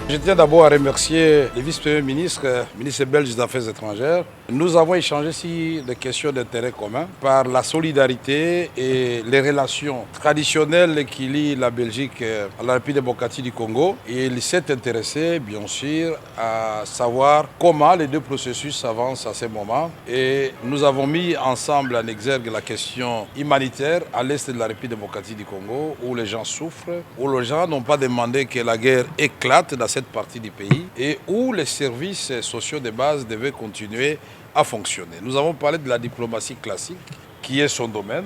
Je tiens d'abord à remercier le vice-premier ministre, ministre belge des Affaires étrangères. Nous avons échangé sur des questions d'intérêt commun par la solidarité et les relations traditionnelles qui lient la Belgique à la République démocratique du Congo. Et il s'est intéressé, bien sûr, à savoir comment les deux processus avancent à ce moment. Et nous avons mis ensemble en exergue la question humanitaire à l'est de la République démocratique du Congo, où les gens souffrent, où les gens n'ont pas demandé que la guerre éclate dans cette partie du pays et où les services sociaux de base devaient continuer à fonctionner. Nous avons parlé de la diplomatie classique, qui est son domaine,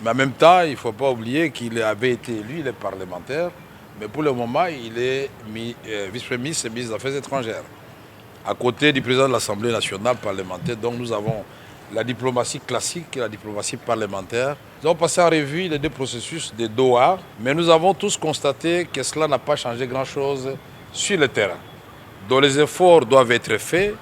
mais en même temps, il ne faut pas oublier qu'il avait été élu, il est parlementaire, mais pour le moment, il est vice-premier ministre et ministre des Affaires étrangères, à côté du président de l'Assemblée nationale parlementaire. Donc nous avons la diplomatie classique et la diplomatie parlementaire. Nous avons passé en revue les deux processus de Doha, mais nous avons tous constaté que cela n'a pas changé grand-chose sur le terrain, dont les efforts doivent être faits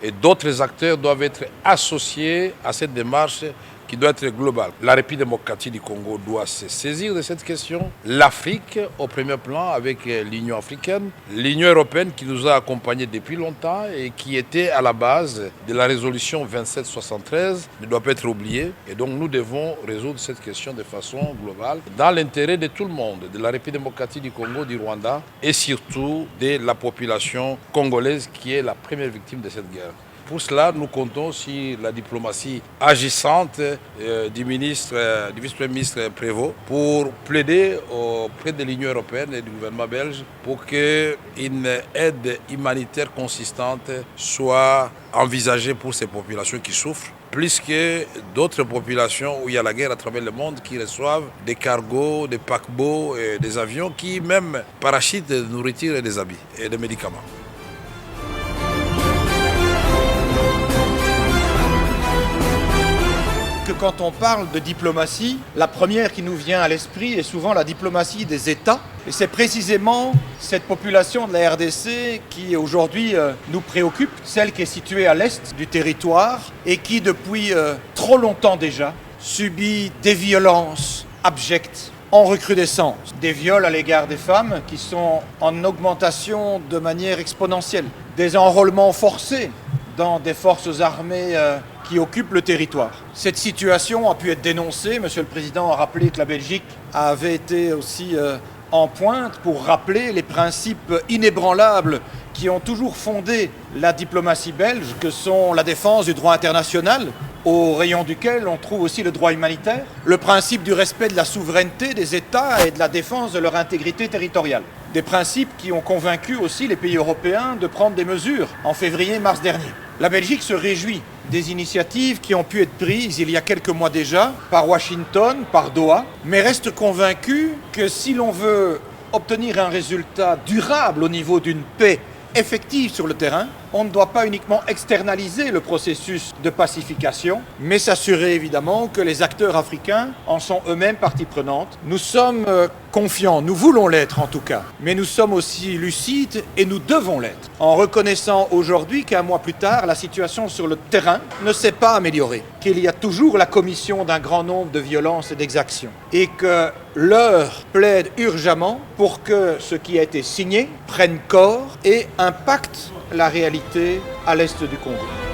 et d'autres acteurs doivent être associés à cette démarche qui doit être globale. La République démocratique du Congo doit se saisir de cette question. L'Afrique au premier plan avec l'Union africaine, l'Union européenne qui nous a accompagnés depuis longtemps et qui était à la base de la résolution 2773 ne doit pas être oubliée. Et donc nous devons résoudre cette question de façon globale dans l'intérêt de tout le monde, de la République démocratique du Congo, du Rwanda et surtout de la population congolaise qui est la première victime de cette guerre. Pour cela, nous comptons sur la diplomatie agissante du vice-premier ministre Prévost pour plaider auprès de l'Union européenne et du gouvernement belge pour qu'une aide humanitaire consistante soit envisagée pour ces populations qui souffrent, plus que d'autres populations où il y a la guerre à travers le monde qui reçoivent des cargos, des paquebots, et des avions qui même parachutent de nourriture et des habits et des médicaments. Que quand on parle de diplomatie, la première qui nous vient à l'esprit est souvent la diplomatie des États. Et c'est précisément cette population de la RDC qui aujourd'hui nous préoccupe, celle qui est située à l'est du territoire et qui depuis trop longtemps déjà subit des violences abjectes en recrudescence. Des viols à l'égard des femmes qui sont en augmentation de manière exponentielle. Des enrôlements forcés dans des forces armées qui occupent le territoire. Cette situation a pu être dénoncée. Monsieur le Président a rappelé que la Belgique avait été aussi en pointe pour rappeler les principes inébranlables qui ont toujours fondé la diplomatie belge, que sont la défense du droit international, au rayon duquel on trouve aussi le droit humanitaire, le principe du respect de la souveraineté des États et de la défense de leur intégrité territoriale. Des principes qui ont convaincu aussi les pays européens de prendre des mesures en février-mars dernier. La Belgique se réjouit des initiatives qui ont pu être prises il y a quelques mois déjà par Washington, par Doha, mais reste convaincue que si l'on veut obtenir un résultat durable au niveau d'une paix effective sur le terrain, on ne doit pas uniquement externaliser le processus de pacification, mais s'assurer évidemment que les acteurs africains en sont eux-mêmes partie prenante. Nous sommes confiants, nous voulons l'être en tout cas, mais nous sommes aussi lucides et nous devons l'être, en reconnaissant aujourd'hui qu'un mois plus tard, la situation sur le terrain ne s'est pas améliorée, qu'il y a toujours la commission d'un grand nombre de violences et d'exactions, et que l'heure plaide urgemment pour que ce qui a été signé prenne corps et impacte la réalité à l'est du Congo.